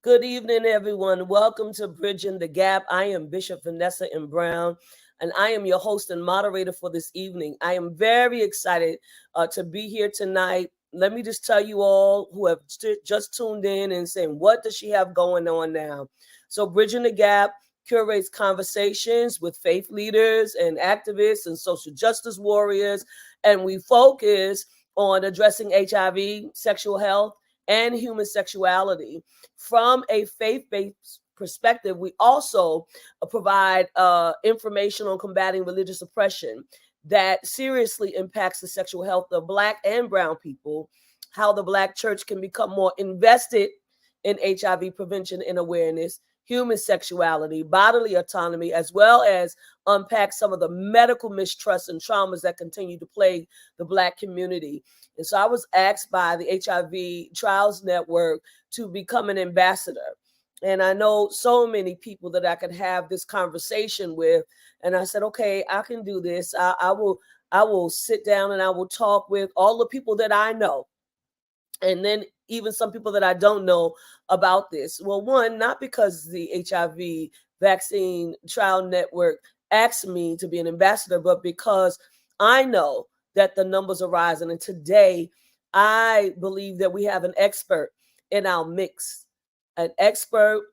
Good evening, everyone. Welcome to Bridging the Gap. I am Bishop Vanessa M. Brown, and I am your host and moderator for this evening. I am very excited to be here tonight. Let me just tell you all who have just tuned in and saying, what does she have going on now? So, Bridging the Gap curates conversations with faith leaders and activists and social justice warriors, and we focus on addressing HIV, sexual health, and human sexuality from a faith-based perspective. We also provide information on combating religious oppression that seriously impacts the sexual health of Black and Brown people, how the Black church can become more invested in HIV prevention and awareness, human sexuality, bodily autonomy, as well as unpack some of the medical mistrust and traumas that continue to plague the Black community. And so I was asked by the HIV Trials Network to become an ambassador. And I know so many people that I could have this conversation with. And I said, okay, I can do this. I will sit down and I will talk with all the people that I know. And then even some people that I don't know about this. Well, one, not because the HIV Vaccine Trial Network asked me to be an ambassador, but because I know that the numbers are rising. And today, I believe that we have an expert in our mix, an expert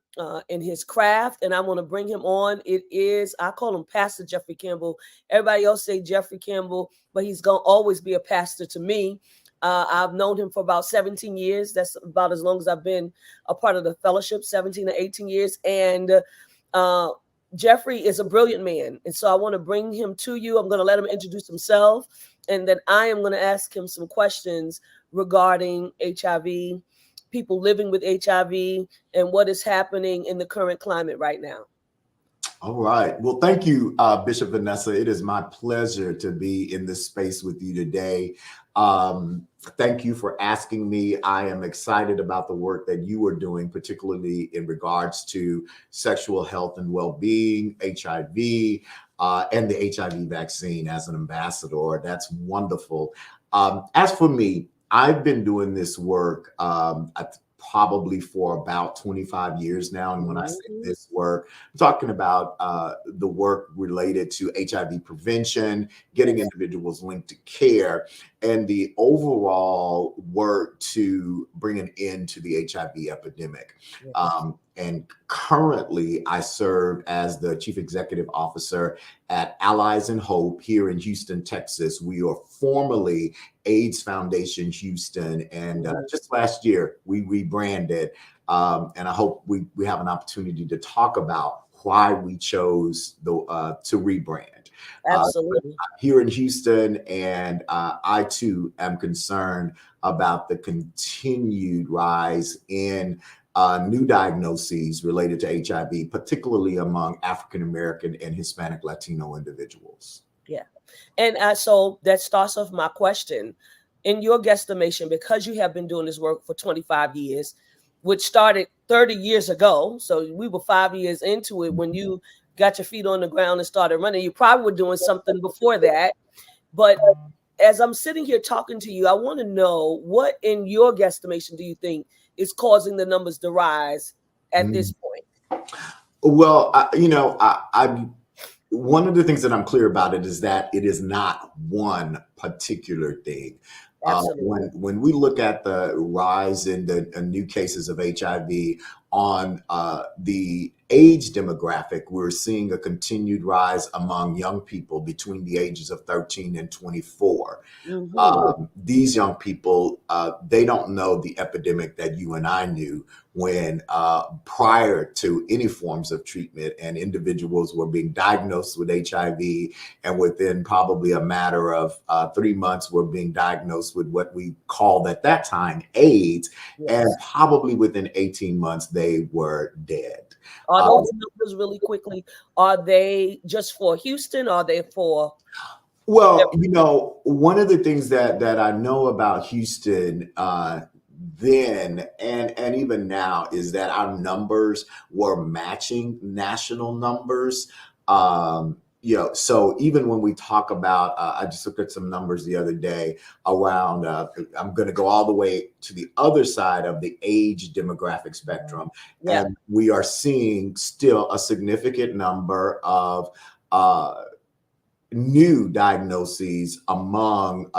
in his craft, and I want to bring him on. It is, I call him Pastor Jeffrey Campbell. Everybody else say Jeffrey Campbell, but he's going to always be a pastor to me. I've known him for about 17 years. That's about as long as I've been a part of the fellowship, 17 or 18 years. And Jeffrey is a brilliant man. And so I want to bring him to you. I'm going to let him introduce himself. And then I am going to ask him some questions regarding HIV, people living with HIV, and what is happening in the current climate right now. All right. Well, thank you, Bishop Vanessa. It is my pleasure to be in this space with you today. Thank you for asking me. I am excited about the work that you are doing, particularly in regards to sexual health and well-being, HIV, and the HIV vaccine as an ambassador. That's wonderful. As for me, I've been doing this work probably for about 25 years now. And when I say this work, I'm talking about the work related to HIV prevention, getting individuals linked to care, and the overall work to bring an end to the HIV epidemic. And currently, I serve as the Chief Executive Officer at Allies in Hope here in Houston, Texas. We are formerly AIDS Foundation Houston, and just last year we rebranded. And I hope we have an opportunity to talk about why we chose to rebrand. Absolutely. Here in Houston, and I too am concerned about the continued rise in new diagnoses related to HIV, particularly among African American and Hispanic Latino individuals. Yeah. And so that starts off my question. In your guesstimation, because you have been doing this work for 25 years, which started 30 years ago. So we were 5 years into it when you got your feet on the ground and started running. You probably were doing something before that. But as I'm sitting here talking to you, I want to know, what in your guesstimation do you think is causing the numbers to rise at this point? Well, I one of the things that I'm clear about it is that it is not one particular thing. When we look at the rise in the new cases of HIV on the age demographic, we're seeing a continued rise among young people between the ages of 13 and 24. These young people, they don't know the epidemic that you and I knew when prior to any forms of treatment, and individuals were being diagnosed with HIV, and within probably a matter of 3 months were being diagnosed with what we called at that time AIDS, and probably within 18 months they were dead. Are those numbers, really quickly, are they just for Houston? Or are they for? Well, one of the things that I know about Houston then and even now is that our numbers were matching national numbers. so even when we talk about, I just looked at some numbers the other day around, I'm going to go all the way to the other side of the age demographic spectrum. Yeah. And we are seeing still a significant number of new diagnoses among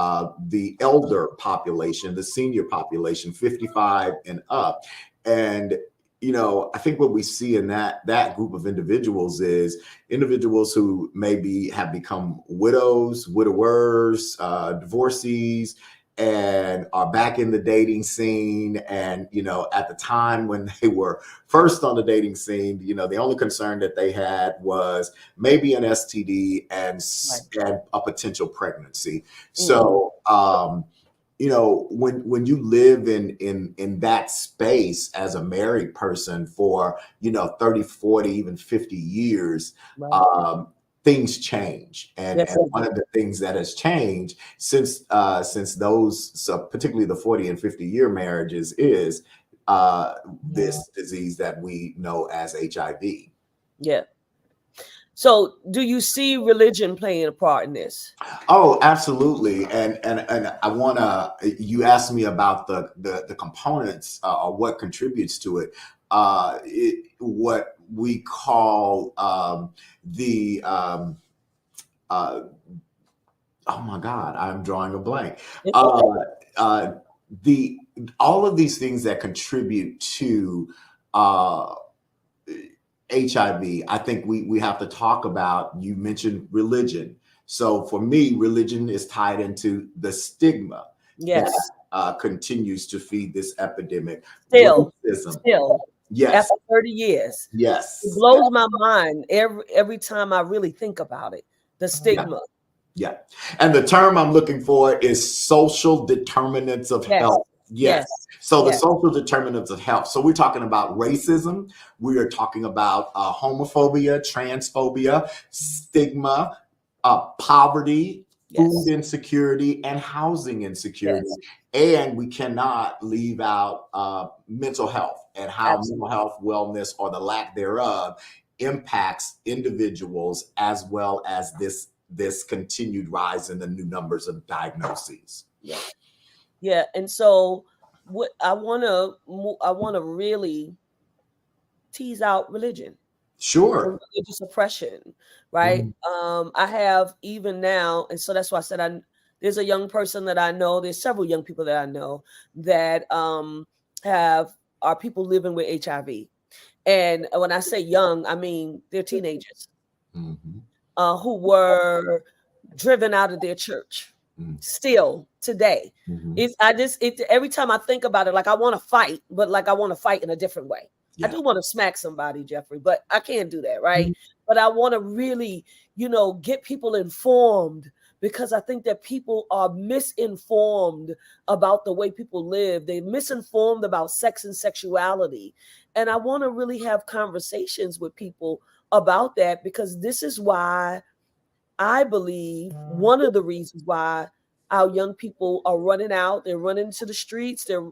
the elder population, the senior population, 55 and up. And I think what we see in that group of individuals is individuals who maybe have become widows, widowers, divorcees, and are back in the dating scene. And, at the time when they were first on the dating scene, the only concern that they had was maybe an STD and a potential pregnancy. So, when you live in that space as a married person for 30, 40, even 50 years, things change. And one of the things that has changed since those, so particularly the 40 and 50-year marriages, is this disease that we know as HIV. Yeah. So do you see religion playing a part in this? Oh, absolutely. And I want to, you asked me about the components or what contributes to it. What we call oh my God, I'm drawing a blank. All of these things that contribute to HIV, I think we have to talk about. You mentioned religion. So for me, religion is tied into the stigma that continues to feed this epidemic. Still. Yes. After 30 years. Yes. It blows my mind every time I really think about it. The stigma. Yeah. And the term I'm looking for is social determinants of health. Yes. So the social determinants of health. So we're talking about racism. We are talking about homophobia, transphobia, stigma, poverty, food insecurity, and housing insecurity. And we cannot leave out mental health and how mental health, wellness, or the lack thereof impacts individuals, as well as this continued rise in the new numbers of diagnoses. Yeah. And so what I want to really tease out religion. Sure. Religious oppression, right? I have even now, and so that's why I said there's a young person that I know, there's several young people that I know that are people living with HIV. And when I say young, I mean they're teenagers who were driven out of their church. Still today, every time I think about it, like I want to fight, but like I want to fight in a different way. I do want to smack somebody, Jeffrey, but I can't do that, right? But I want to really, get people informed, because I think that people are misinformed about the way people live. They're misinformed about sex and sexuality. And I want to really have conversations with people about that, because this is why I believe one of the reasons why our young people are running out, they're running into the streets, they're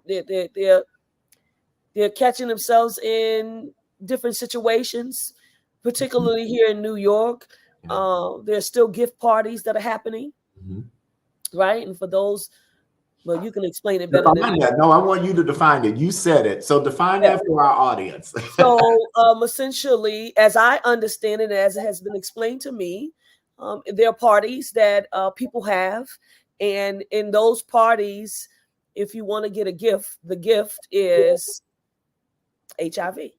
catching themselves in different situations, particularly here in New York. There's still gift parties that are happening, right? And for those, well, you can explain it better than me. No, I want you to define it. You said it, so define that for our audience. So essentially, as I understand it, as it has been explained to me, there are parties that people have, and in those parties, if you want to get a gift, the gift is HIV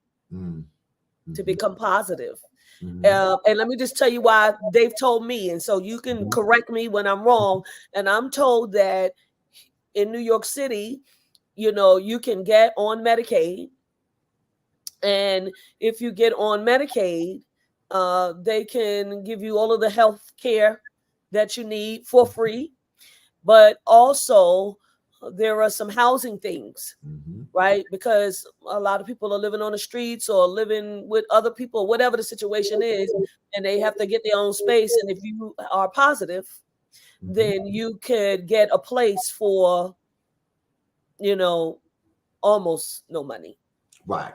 to become positive. And let me just tell you why they've told me, and so you can correct me when I'm wrong. And I'm told that in New York City, you can get on Medicaid, and if you get on Medicaid, they can give you all of the health care that you need for free. But also, there are some housing things, right? Because a lot of people are living on the streets or living with other people, whatever the situation is, and they have to get their own space. And if you are positive, then you could get a place for, almost no money. Right.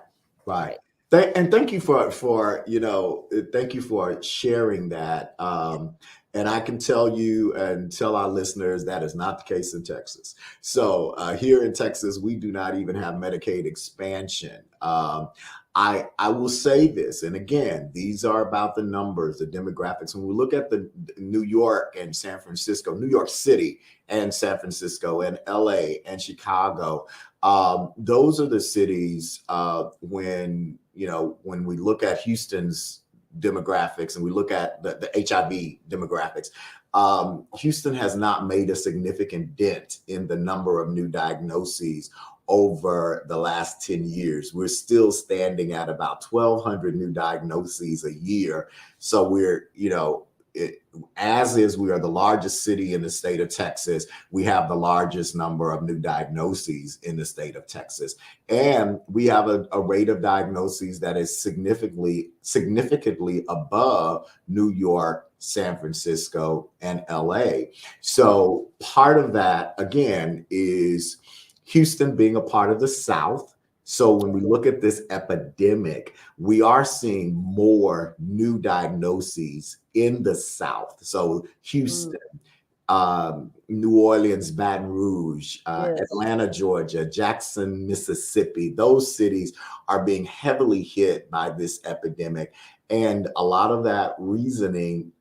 And thank you thank you for sharing that. And I can tell you and tell our listeners that is not the case in Texas. So here in Texas, we do not even have Medicaid expansion. I will say this, and again, these are about the numbers, the demographics. When we look at the New York and San Francisco, New York City and San Francisco and LA and Chicago, those are the cities when we look at Houston's demographics and we look at the HIV demographics, Houston has not made a significant dent in the number of new diagnoses over the last 10 years. We're still standing at about 1,200 new diagnoses a year. So we're, as is, we are the largest city in the state of Texas. We have the largest number of new diagnoses in the state of Texas. And we have a rate of diagnoses that is significantly above New York, San Francisco, and LA. So part of that, again, is Houston being a part of the South. So when we look at this epidemic, we are seeing more new diagnoses in the South. So Houston, New Orleans, Baton Rouge, Yes. Atlanta, Georgia, Jackson, Mississippi, those cities are being heavily hit by this epidemic. And a lot of that reasoning,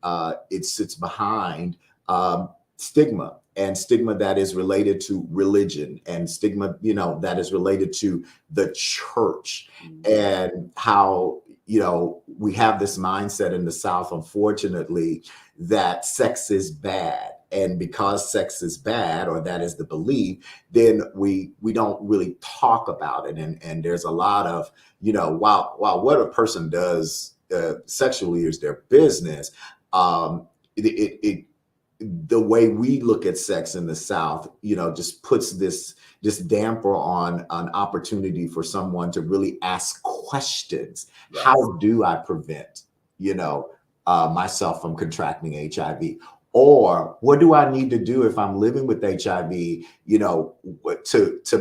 it sits behind stigma, and stigma that is related to religion, and stigma, that is related to the church, and how, we have this mindset in the South, unfortunately, that sex is bad. And because sex is bad, or that is the belief, then we don't really talk about it. And there's a lot of, while what a person does sexually is their business, the way we look at sex in the South, just puts this damper on an opportunity for someone to really ask questions. Yes. How do I prevent, myself from contracting HIV? Or what do I need to do if I'm living with HIV, to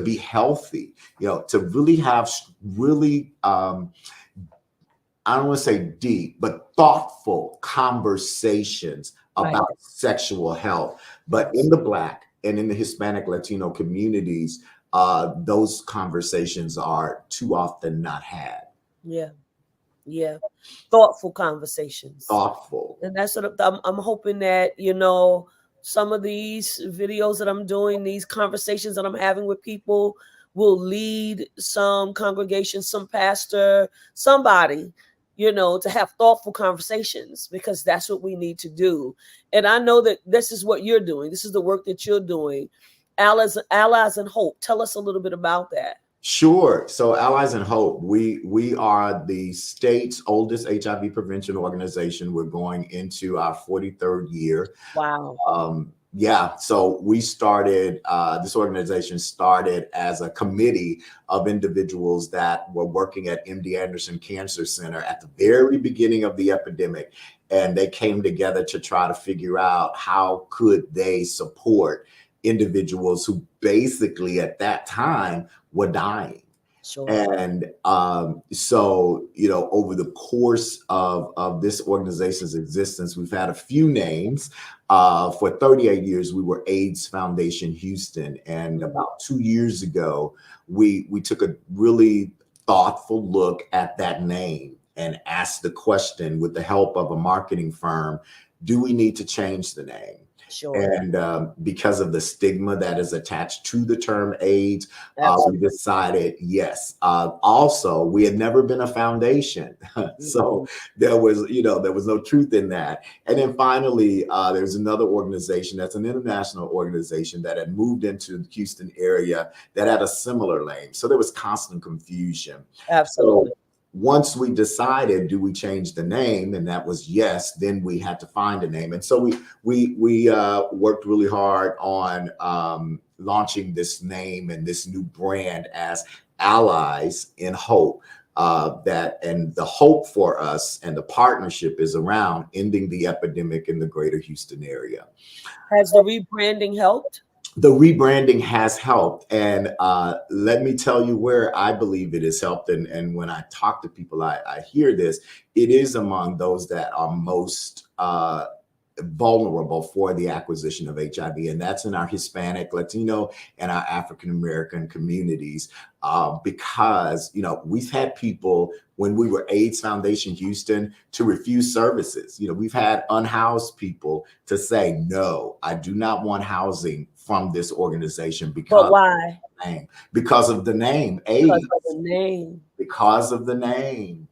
be healthy, to really have I don't want to say deep, but thoughtful conversations about sexual health. But in the Black and in the Hispanic Latino communities, those conversations are too often not had. Yeah. Thoughtful conversations. Thoughtful. And that's what I'm hoping that, some of these videos that I'm doing, these conversations that I'm having with people will lead some congregation, some pastor, somebody, to have thoughtful conversations, because that's what we need to do. And I know that this is what you're doing. This is the work that you're doing. Allies in Hope. Tell us a little bit about that. Sure. So Allies in Hope, we are the state's oldest HIV prevention organization. We're going into our 43rd year. Wow. Yeah, so we started, this organization started as a committee of individuals that were working at MD Anderson Cancer Center at the very beginning of the epidemic. And they came together to try to figure out how could they support individuals who basically at that time were dying. Sure. And so, over the course of this organization's existence, we've had a few names. For 38 years, we were AIDS Foundation Houston. And about 2 years ago, we took a really thoughtful look at that name and asked the question, with the help of a marketing firm, do we need to change the name? Sure. And because of the stigma that is attached to the term AIDS, we decided yes. Also, we had never been a foundation, so there was no truth in that. And then finally, there's another organization that's an international organization that had moved into the Houston area that had a similar name. So there was constant confusion. Absolutely. So, once we decided, do we change the name? And that was yes. Then we had to find a name. And so we worked really hard on launching this name and this new brand as Allies in Hope. And the hope for us and the partnership is around ending the epidemic in the greater Houston area. Has the rebranding helped? the rebranding has helped. And let me tell you where I believe it has helped. And when I talk to people, I hear this. It is among those that are most vulnerable for the acquisition of HIV, and that's in our Hispanic, Latino, and our African American communities. Because we've had people when we were AIDS Foundation Houston to refuse services. We've had unhoused people to say, no, I do not want housing from this organization But because why? of the name, because of the name Because AIDS, of the name. because of the name,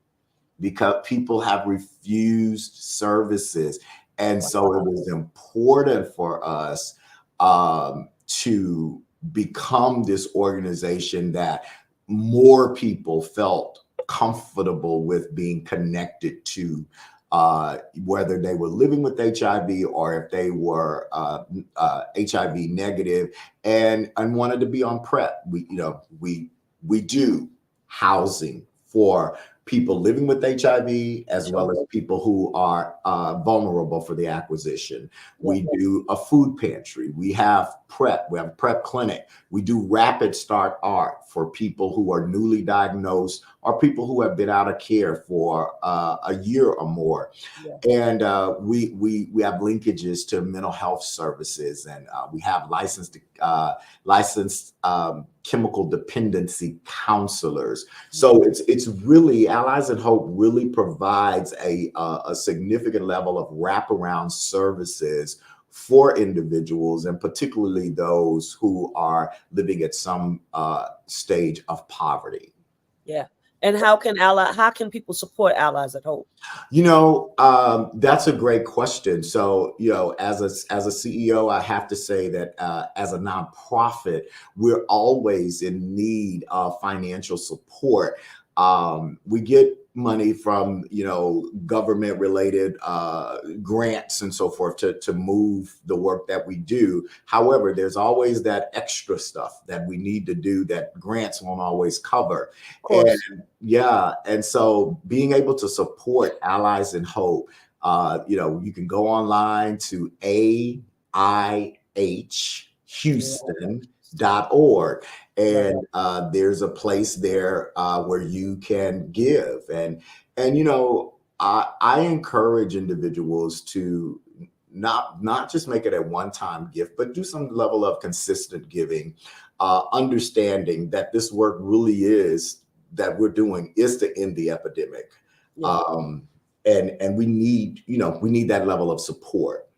because people have refused services. And so it was important for us to become this organization that more people felt comfortable with being connected to, whether they were living with HIV or if they were HIV negative and wanted to be on PrEP. We do housing for people living with HIV as well as people who are vulnerable for the acquisition. We do a food pantry. We have PrEP. We have a PrEP clinic. We do rapid start ART for people who are newly diagnosed or people who have been out of care for a year or more. And we have linkages to mental health services, and we have licensed chemical dependency counselors. So it's really, Allies in Hope really provides a significant level of wraparound services for individuals, and particularly those who are living at some stage of poverty. Yeah. And how can people support Allies at Hope? That's a great question. So, as a CEO, I have to say that as a nonprofit, we're always in need of financial support. We get money from, government related grants and so forth to move the work that we do. However, there's always that extra stuff that we need to do that grants won't always cover. And so being able to support Allies in Hope, you can go online to AIHHouston.org. And there's a place there where you can give. And I encourage individuals to not just make it a one-time gift, but do some level of consistent giving, understanding that this work really is that we're doing is to end the epidemic. And we need that level of support.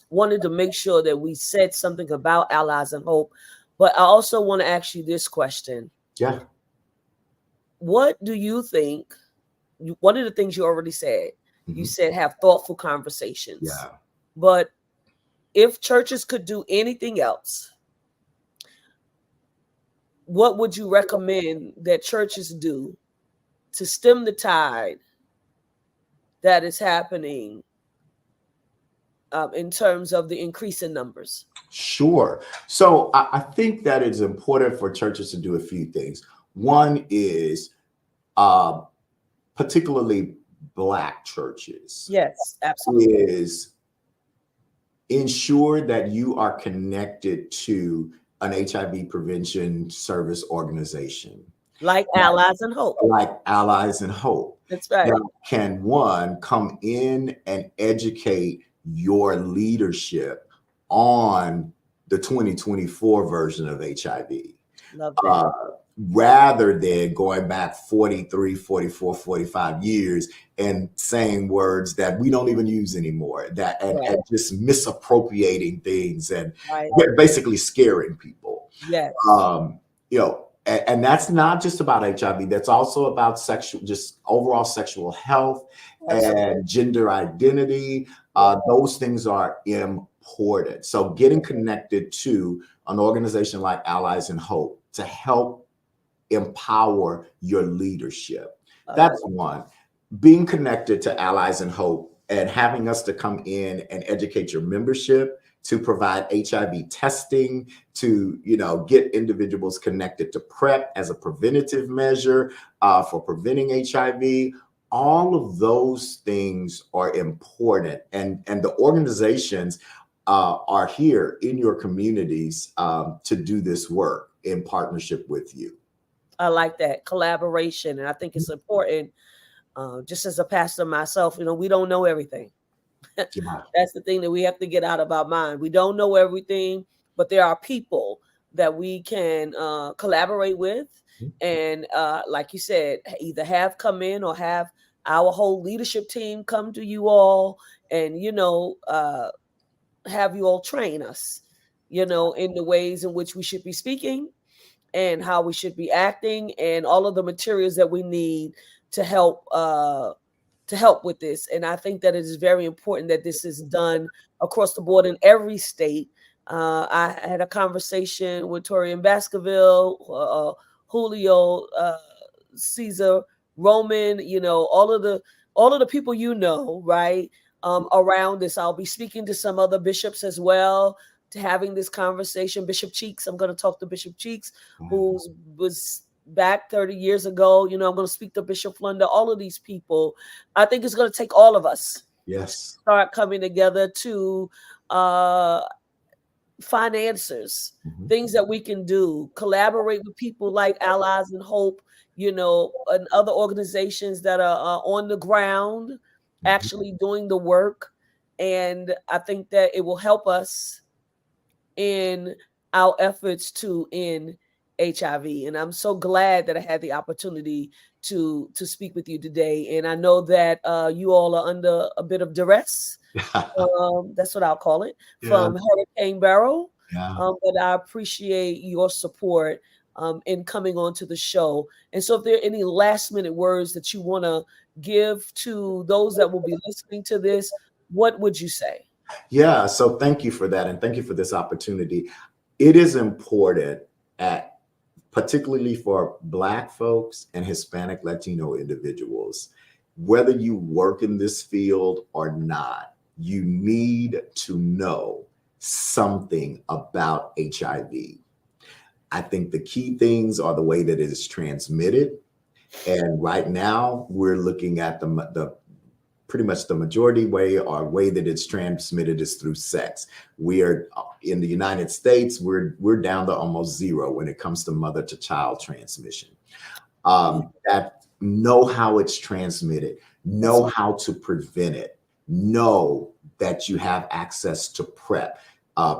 Wanted to make sure that we said something about Allies in Hope, but I also want to ask you this question. Yeah. What do you think? One of the things you already said, you said have thoughtful conversations. Yeah. But if churches could do anything else, what would you recommend that churches do to stem the tide that is happening in terms of the increase in numbers? Sure. So I think that it's important for churches to do a few things. One is particularly Black churches. Yes, absolutely. Is ensure that you are connected to an HIV prevention service organization. Like Allies in Hope. Like Allies in Hope. That's right. That can, one, come in and educate your leadership on the 2024 version of HIV. Love that. Rather than going back 43, 44, 45 years and saying words that we don't even use anymore, and just misappropriating things and basically scaring people. Yes. And that's not just about HIV. That's also about overall sexual health and gender identity. Those things are important. So getting connected to an organization like Allies in Hope to help empower your leadership. That's one. Being connected to Allies in Hope and having us to come in and educate your membership, to provide HIV testing, to get individuals connected to PrEP as a preventative measure for preventing HIV. All of those things are important, and the organizations are here in your communities to do this work in partnership with you. I like that collaboration, and I think it's important. Just as a pastor myself, we don't know everything. Yeah. That's the thing that we have to get out of our mind. We don't know everything, but there are people that we can collaborate with, and like you said, either have come in or have our whole leadership team come to you all, and have you all train us, in the ways in which we should be speaking and how we should be acting, and all of the materials that we need to help with this. And I think that it is very important that this is done across the board in every state. I had a conversation with Torian Baskerville, Julio, Caesar, Roman, all of the people, right, around this. I'll be speaking to some other bishops as well, to having this conversation. Bishop Cheeks, I'm going to talk to Bishop Cheeks, who was back 30 years ago. I'm going to speak to Bishop Flunder, all of these people. I think it's going to take all of us Yes. start coming together to find answers, things that we can do, collaborate with people like Allies and Hope, and other organizations that are on the ground actually doing the work. And I think that it will help us in our efforts to end HIV. And I'm so glad that I had the opportunity to speak with you today. And I know that you all are under a bit of duress. That's what I'll call it, from Hurricane Beryl. Yeah. But I appreciate your support in coming on to the show. And so if there are any last minute words that you want to give to those that will be listening to this, what would you say? Yeah. So thank you for that. And thank you for this opportunity. It is important, particularly for Black folks and Hispanic Latino individuals, whether you work in this field or not, you need to know something about HIV. I think the key things are the way that it is transmitted. And right now we're looking at the pretty much the majority way that it's transmitted is through sex. We are in the United States, we're down to almost zero when it comes to mother to child transmission. That know how it's transmitted, know how to prevent it, know that you have access to PrEP,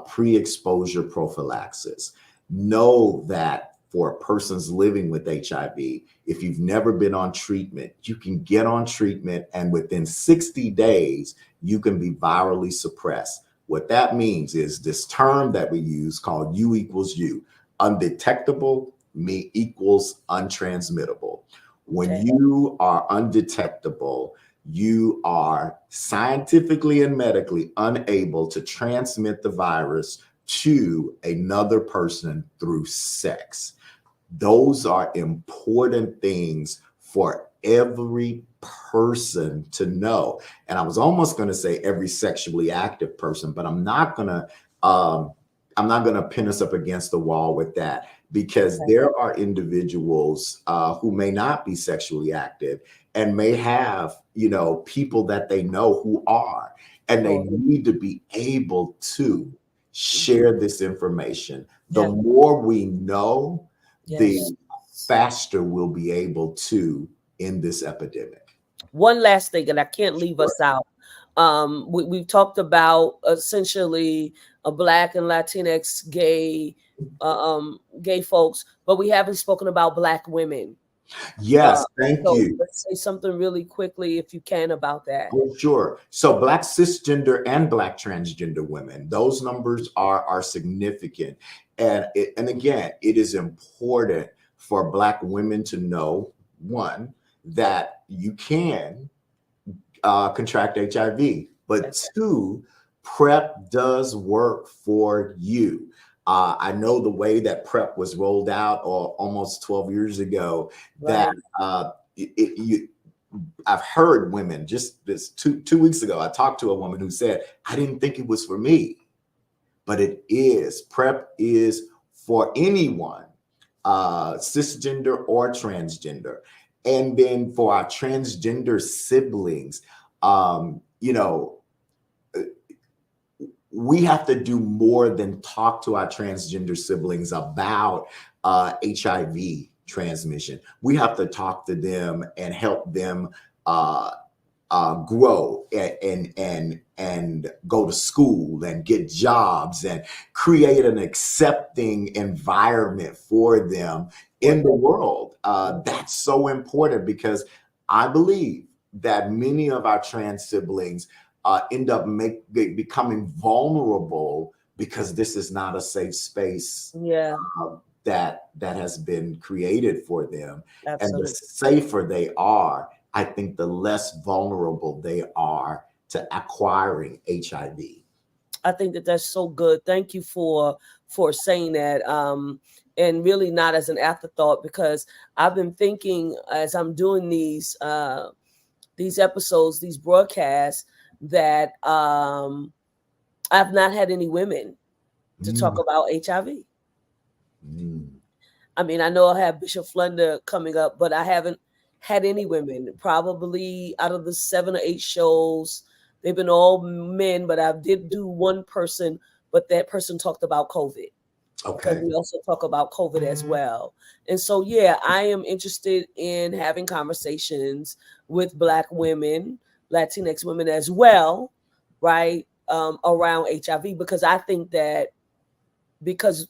pre-exposure prophylaxis. Know that for persons living with HIV, if you've never been on treatment, you can get on treatment, and within 60 days, you can be virally suppressed. What that means is this term that we use called U equals U, undetectable equals untransmittable. When you are undetectable, you are scientifically and medically unable to transmit the virus to another person through sex. Those are important things for every person to know. And I was almost going to say every sexually active person, but I'm not going to pin us up against the wall with that, because there are individuals who may not be sexually active and may have, people that they know who are, and they need to be able to share this information. The more we know, the faster we'll be able to end this epidemic. One last thing, and I can't leave us out. We've talked about essentially a Black and Latinx gay folks, but we haven't spoken about Black women. Yes, thank you. Let's say something really quickly, if you can, about that. Oh, sure. So Black cisgender and Black transgender women, those numbers are significant. And again, it is important for Black women to know, one, that you can contract HIV, but two, PrEP does work for you. I know the way that PrEP was rolled out almost 12 years ago, that I've heard women, just this two weeks ago, I talked to a woman who said, I didn't think it was for me, but it is. PrEP is for anyone, cisgender or transgender. And then for our transgender siblings, we have to do more than talk to our transgender siblings about HIV transmission. We have to talk to them and help them grow and go to school and get jobs and create an accepting environment for them in the world. That's so important, because I believe that many of our trans siblings end up becoming vulnerable because this is not a safe space that has been created for them. Absolutely. And the safer they are, I think the less vulnerable they are to acquiring HIV. I think that that's so good. Thank you for saying that. And really not as an afterthought, because I've been thinking as I'm doing these episodes, these broadcasts, that I've not had any women to talk about HIV. I mean, I know I have Bishop Flunder coming up, but I haven't had any women. Probably out of the 7 or 8 shows, they've been all men, but I did do one person, but that person talked about COVID. Okay. We also talk about COVID as well. And so, yeah, I am interested in having conversations with Black women, Latinx women as well, right, around HIV, because I think that because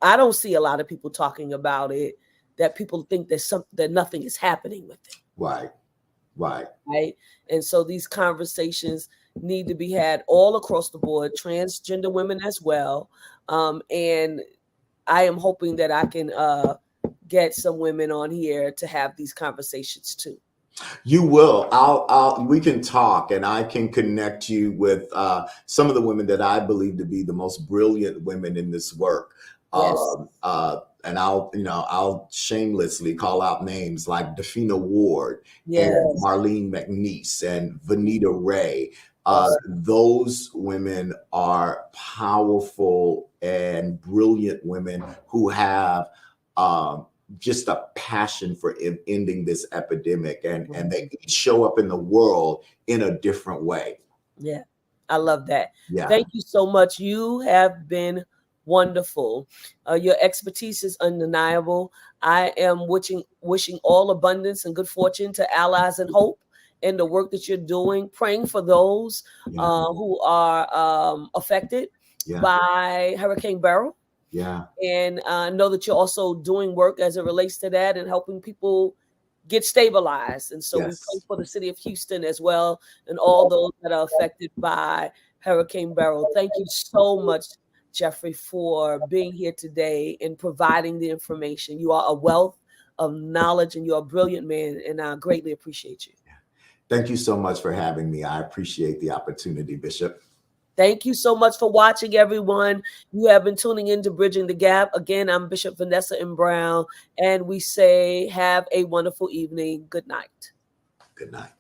I don't see a lot of people talking about it, that people think that nothing is happening with it. Right. And so these conversations need to be had all across the board, transgender women as well. And I am hoping that I can get some women on here to have these conversations too. You will. We can talk, and I can connect you with some of the women that I believe to be the most brilliant women in this work. Yes. And I'll shamelessly call out names like Dafina Ward, yes, and Marlene McNeese and Vanita Ray. Those women are powerful and brilliant women who have just a passion for ending this epidemic, and they each show up in the world in a different way. Yeah, I love that. Yeah. Thank you so much. You have been wonderful. Your expertise is undeniable. I am wishing all abundance and good fortune to Allies and Hope in the work that you're doing, praying for those who are affected by Hurricane Beryl. Yeah. And know that you're also doing work as it relates to that and helping people get stabilized. And so we pray for the city of Houston as well, and all those that are affected by Hurricane Beryl. Thank you so much, Jeffrey, for being here today and providing the information. You are a wealth of knowledge, and you're a brilliant man, and I greatly appreciate you. Thank you so much for having me. I appreciate the opportunity, Bishop. Thank you so much for watching, everyone. You have been tuning in to Bridging the Gap. Again, I'm Bishop Vanessa M. Brown, and we say have a wonderful evening. Good night. Good night.